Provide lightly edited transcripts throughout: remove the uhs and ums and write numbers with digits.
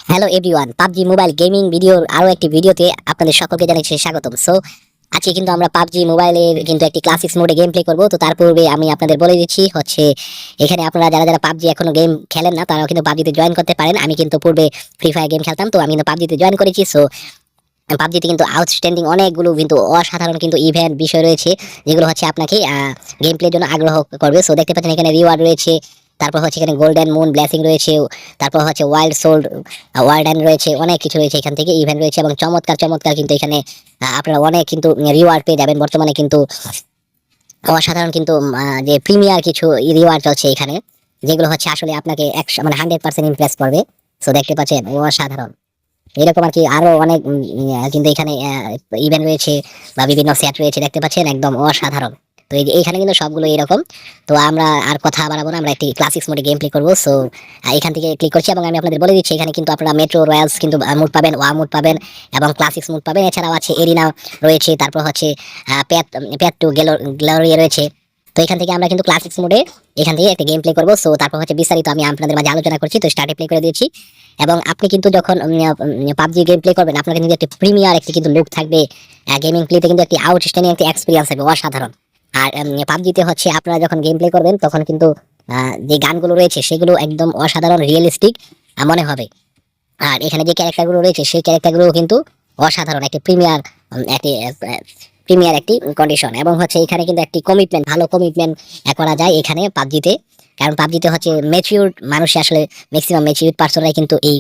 Hello everyone, PUBG mobile gaming ভিডিওর আরো একটি ভিডিওতে আপনাদের সকলকে জানাচ্ছি স্বাগতম। আজকে কিন্তু আমরা পাবজি মোবাইলের কিন্তু একটি ক্লাসিক্স মোডে গেম প্লে করব। তো তার পূর্বে আমি আপনাদের বলে দিচ্ছি হচ্ছে এখানে আপনারা যারা যারা পাবজি এখনো গেম খেলেন না তারাও কিন্তু পাবজিতে জয়েন করতে পারেন। আমি কিন্তু পূর্বে ফ্রি ফায়ার গেম খেলতাম, তো আমি কিন্তু পাবজিতে জয়েন করেছি। পাবজিতে কিন্তু আউটস্ট্যান্ডিং অনেকগুলো কিন্তু অসাধারণ কিন্তু ইভেন্ট বিষয় রয়েছে, যেগুলো হচ্ছে আপনাকে গেম প্লের জন্য আগ্রহ করবে। দেখতে পাচ্ছেন এখানে রিওয়ার্ড রয়েছে, তারপর হচ্ছে এখানে গোল্ডেন মুন ব্লেসিং রয়েছে, তারপর হচ্ছে ওয়াইল্ড সোল্ড ওয়ার্ডেন রয়েছে, অনেক কিছু রয়েছে এখান থেকে ইভেন্ট রয়েছে এবং চমৎকার চমৎকার কিন্তু এখানে আপনারা অনেক কিন্তু রিওয়ার্ড পেয়ে যাবেন। বর্তমানে কিন্তু অসাধারণ কিন্তু যে প্রিমিয়ার কিছু রিওয়ার্ড চলছে এখানে, যেগুলো হচ্ছে আসলে আপনাকে 100% ইমপ্রেস করবে। দেখতে পাচ্ছেন অসাধারণ এরকম আর কি আরো অনেক কিন্তু এখানে ইভেন্ট রয়েছে বা বিভিন্ন সেট রয়েছে, দেখতে পাচ্ছেন একদম অসাধারণ। তো এইখানে কিন্তু সবগুলো এরকম। তো আমরা আর কথা বাড়াবো না, আমরা একটি ক্লাসিক্স মোডে গেম প্লে করবো। এখান থেকে ক্লিক করছি এবং আমি আপনাদের বলে দিচ্ছি এখানে কিন্তু আপনারা মেট্রো রয়্যালস কিন্তু মুড পাবেন, ওয়া মুড পাবেন এবং ক্লাসিক্স মুড পাবেন। এছাড়াও আছে এরিনা রয়েছে, তারপর হচ্ছে প্যাট প্যাট টু গ্যালারি রয়েছে। তো এখান থেকে আমরা কিন্তু ক্লাসিক্স মোডে এখান থেকে একটা গেম প্লে করবো। তারপর হচ্ছে বিস্তারিত আমি আপনাদের মাঝে আলোচনা করছি। তো স্টার্টে প্লে করে দিয়েছি এবং আপনি কিন্তু যখন পাবজি গেম প্লে করবেন আপনার কিন্তু একটি প্রিমিয়ার একটি কিন্তু লুক থাকবে। গেমিং প্লেতে কিন্তু একটি আউটস্ট্যান্ডিং একটি এক্সপিরিয়েন্স হবে অসাধারণ। আর পাবজিতে হচ্ছে আপনারা যখন গেম প্লে করবেন তখন কিন্তু যে গানগুলো রয়েছে সেগুলো একদম অসাধারণ রিয়েলিস্টিক মনে হবে। আর এখানে যে ক্যারেক্টারগুলো রয়েছে সেই ক্যারেক্টারগুলো কিন্তু অসাধারণ একটি প্রিমিয়ার একটি কন্ডিশন। এবং হচ্ছে এখানে কিন্তু একটি কমিটমেন্ট, ভালো কমিটমেন্ট করা যায় এখানে পাবজিতে। কারণ পাবজিতে হচ্ছে ম্যাচিউরড মানুষ, আসলে ম্যাক্সিমাম ম্যাচিউরড পার্সনরাই কিন্তু এই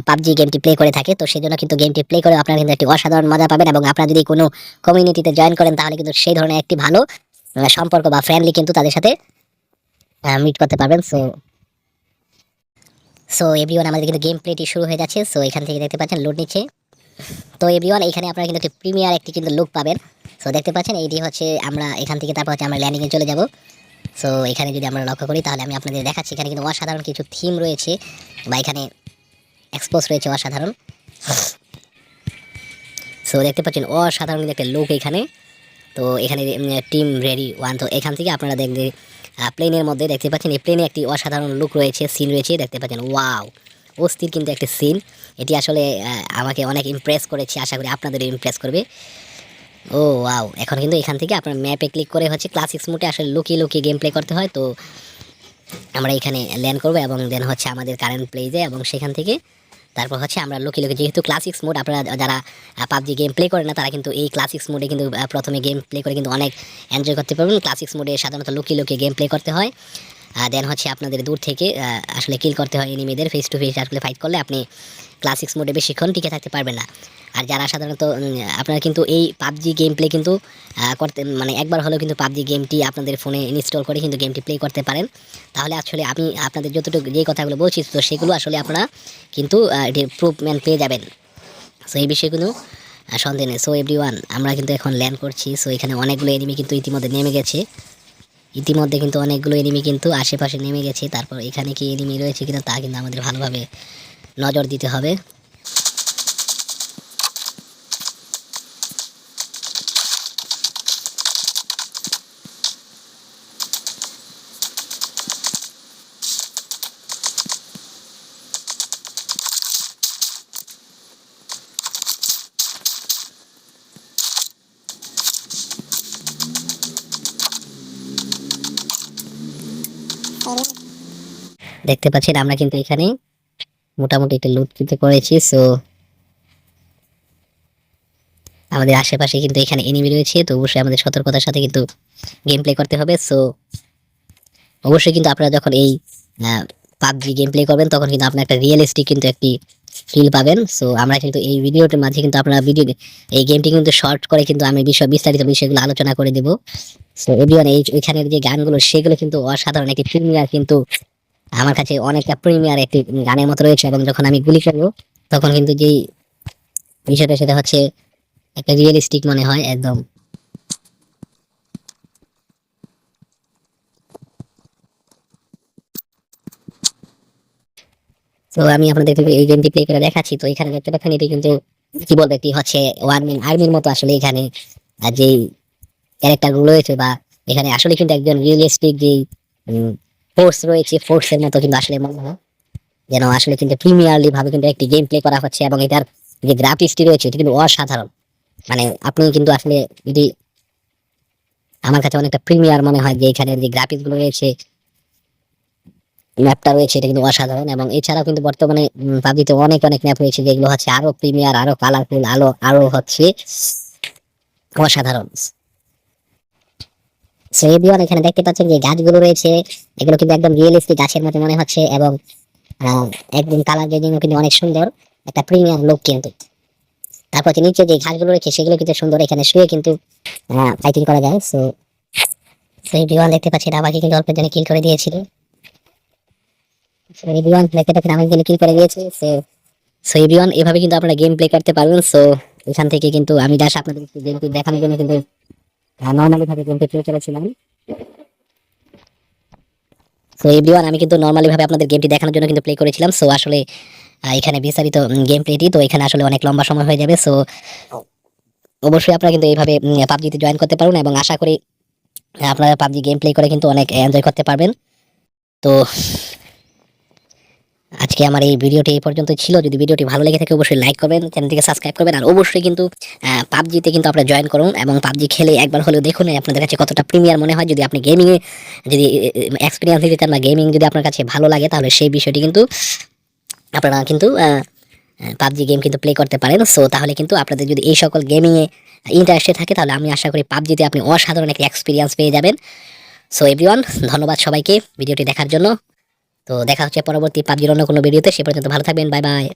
পাবজি গেমটি প্লে করে থাকে। তো সেই জন্য কিন্তু গেমটি প্লে করে আপনারা কিন্তু একটি অসাধারণ মজা পাবেন এবং আপনারা যদি কোনো কমিউনিটিতে জয়েন করেন তাহলে কিন্তু সেই ধরনের একটি ভালো সম্পর্ক বা ফ্রেন্ডলি কিন্তু তাদের সাথে মিট করতে পারবেন। এভরিওয়ান, আমাদের কিন্তু গেম প্লেটি শুরু হয়ে যাচ্ছে। এখান থেকে দেখতে পাচ্ছেন লোড নিচ্ছে। তো এভরিওয়ান, এখানে আপনারা কিন্তু একটি প্রিমিয়ার একটি কিন্তু লুক পাবেন। দেখতে পাচ্ছেন এইটি হচ্ছে আমরা এখান থেকে তারপর হচ্ছে আমরা ল্যান্ডিং এ চলে যাব। এখানে যদি আমরা লক্ষ্য করি তাহলে আমি আপনাদের দেখাচ্ছি এখানে কিন্তু অসাধারণ কিছু থিম রয়েছে বা এখানে এক্সপোজ রয়েছে অসাধারণ। দেখতে পাচ্ছেন অসাধারণ কিন্তু একটা লুক এখানে। তো এখানে টিম রেডি ওয়ান, তো এখান থেকে আপনারা দেখবেন প্লেনের মধ্যে দেখতে পাচ্ছেন এই প্লেনে একটি অসাধারণ লুক রয়েছে, সিন রয়েছে, দেখতে পাচ্ছেন ওয়াও অস্থির কিন্তু একটি সিন। এটি আসলে আমাকে অনেক ইমপ্রেস করেছে, আশা করি আপনাদের ইমপ্রেস করবে। ও ওয়াও, এখন কিন্তু এখান থেকে আপনার ম্যাপে ক্লিক করে হচ্ছে ক্লাসিক্স মোডে আসলে লুকিয়ে লুকিয়ে গেম প্লে করতে হয়। তো আমরা এখানে ল্যান্ড করবো এবং দেন হচ্ছে আমাদের কারেন্ট প্লেজে এবং সেখান থেকে তারপর হচ্ছে আমরা লুকিয়ে লুকিয়ে, যেহেতু ক্লাসিক্স মোড আপনারা যারা পাবজি গেম প্লে করেন না তারা কিন্তু এই ক্লাসিক্স মোডে কিন্তু প্রথমে গেম প্লে করে কিন্তু অনেক এনজয় করতে পারবেন। ক্লাসিক্স মোডে সাধারণত লুকিয়ে লুকিয়ে গেম প্লে করতে হয়। দেন হচ্ছে আপনাদের দূর থেকে আসলে কিল করতে হয় এনিমিদের, ফেস টু ফেস আসলে ফাইট করলে আপনি ক্লাসিক্স মোডে বেশিক্ষণ টিকে থাকতে পারবেন না। আর যারা সাধারণত আপনারা কিন্তু এই পাবজি গেম প্লে কিন্তু করতে মানে একবার হলেও কিন্তু পাবজি গেমটি আপনাদের ফোনে ইনস্টল করে কিন্তু গেমটি প্লে করতে পারেন। তাহলে আসলে আমি আপনাদের যতটুকু যে কথাগুলো বলছি তো সেগুলো আসলে আপনারা কিন্তু এটি প্রুফমেন্ট পেয়ে যাবেন। এই বিষয়গুলো সন্দেহ নেই। এভরিওয়ান, আমরা কিন্তু এখন ল্যান্ড করছি। এখানে অনেকগুলো এনিমি কিন্তু ইতিমধ্যে নেমে গেছে, ইতিমধ্যে কিন্তু অনেকগুলো এনিমি কিন্তু আশেপাশে নেমে গেছে। তারপর এখানে কি এনিমি রয়েছে কিনা তা কিন্তু আমাদের ভালোভাবে নজর দিতে হবে। দেখতে পাচ্ছেন আমরা কিন্তু এখানে মোটামুটি একটা লুট কিন্তু করেছি। আমাদের আশেপাশে কিন্তু এখানে এনিমি রয়েছে, তো অবশ্যই আমাদের সতর্কতার সাথে কিন্তু গেম প্লে করতে হবে। অবশ্যই কিন্তু আপনারা যখন এই পাবজি গেম প্লে করবেন তখন কিন্তু আপনার একটা রিয়েলিস্টিক কিন্তু একটি ফিল পাবেন। আমরা কিন্তু এই ভিডিওটির মাঝে কিন্তু আপনারা এই গেমটি কিন্তু শর্ট করে কিন্তু আমি বিস্তারিত বিষয়গুলো আলোচনা করে দেবো। এভরিওয়ান, এখানের যে গানগুলো সেগুলো কিন্তু অসাধারণ একটি প্রিমিয়ার কিন্তু আমার কাছে অনেকটা প্রিমিয়ার একটি গানের মতো রয়েছে। এবং যখন আমি গুলি করবো তখন কিন্তু যেই বিষয়টা সেটা হচ্ছে একটা রিয়েলিস্টিক মনে হয় একদম। আমি আপনাদের এই গেমটি প্লে করে দেখাচ্ছি। তো এখানে দেখতে পাচ্ছেন এটি কিন্তু কি বলবো একটি হচ্ছে ওয়ান ম্যান আর্মির মতো আসলে এখানে যে ক্যারেক্টার গুলো রয়েছে বা এখানে আসলে কিন্তু একজন রিয়েলিস্টিক যে ফোর্স রয়েছে ফোর্সের মতো কিন্তু আসলে মনে হয়। যেন আসলে কিন্তু প্রিমিয়ারলি ভাবে কিন্তু একটি গেম প্লে করা হচ্ছে, এবং এটার যে গ্রাফিক্সটি রয়েছে এটি কিন্তু অসাধারণ। মানে আপনি কিন্তু আসলে যদি, আমার কাছে অনেকটা প্রিমিয়ার মনে হয় যে এখানে যে গ্রাফিক্স গুলো রয়েছে, ম্যাপটা রয়েছে, এটা কিন্তু অসাধারণ। এবং এছাড়াও কিন্তু বর্তমানে পাবজিতে অনেক অনেক ম্যাপ রয়েছে যেগুলো হচ্ছে আরো প্রিমিয়ার, আরো কালারফুল, আরো আরো হচ্ছে অসাধারণ। সো এভরিওয়ান, এখানে দেখতে পাচ্ছেন যে গাছগুলো রয়েছে, এগুলো কিন্তু একদম রিয়েলিস্টিক গাছের মতো মনে হচ্ছে, এবং আহ, একদম কালার গ্রেডিং কিন্তু অনেক সুন্দর, একটা প্রিমিয়াম লুক কিন্তু। তারপর হচ্ছে নিচে যে ঘাসগুলো রয়েছে সেগুলো কিন্তু সুন্দর, এখানে শুয়ে কিন্তু ফাইটিং করা যায়। সো সেই বিমান দেখতে পাচ্ছি এটা আমাকে কিন্তু অল্পের জন্য কিল করে দিয়েছিল। So, এই বিমান দেখতে পাচ্ছেন আমাকে কিন্তু কিল করে দিয়েছে। সো এই বিমান এভাবে কিন্তু আপনারা গেম প্লে করতে পারবেন। সো এখান থেকে কিন্তু আমি জাস্ট আপনাদের গেমটি দেখানোর জন্য কিন্তু নর্মালি ভাবে গেমটি প্লে করেছিলাম। সো এভরিওয়ান, আমি কিন্তু নর্মালি ভাবে আপনাদের গেমটি দেখানোর জন্য কিন্তু প্লে করেছিলাম। সো আসলে এখানে বিস্তারিত গেম প্লেটি তো এখানে আসলে অনেক লম্বা সময় হয়ে যাবে। সো অবশ্যই আপনারা কিন্তু এইভাবে পাবজিতে জয়েন করতে পারবেন, এবং আশা করি আপনারা পাবজি গেম প্লে করে কিন্তু অনেক এনজয় করতে পারবেন। তো আজকে আমার এই ভিডিওটি এই পর্যন্ত ছিল। যদি ভিডিওটি ভালো লেগে থাকে অবশ্যই লাইক করবেন, চ্যানেলটিকে সাবস্ক্রাইব করবেন, আর অবশ্যই কিন্তু পাবজিতে কিন্তু আপনারা জয়েন করুন এবং পাবজি খেলে একবার হলেও দেখুন আপনাদের কাছে কতটা প্রিমিয়ার মনে হয়। যদি আপনি গেমিংয়ে যদি এক্সপিরিয়েন্স দিতে চান বা গেমিং যদি আপনার কাছে ভালো লাগে, তাহলে সেই বিষয়টি কিন্তু আপনারা কিন্তু পাবজি গেম কিন্তু প্লে করতে পারেন। সো তাহলে কিন্তু আপনাদের যদি এই সকল গেমিংয়ে ইন্টারেস্টে থাকে, তাহলে আমি আশা করি পাবজিতে আপনি অসাধারণ একটা এক্সপিরিয়েন্স পেয়ে যাবেন। সো এভরিওয়ান, ধন্যবাদ সবাইকে ভিডিওটি দেখার জন্য। তো দেখা হচ্ছে পরবর্তী পাবজির অন্য কোনো ভিডিওতে। সে পর্যন্ত ভালো থাকবেন, বাই বাই।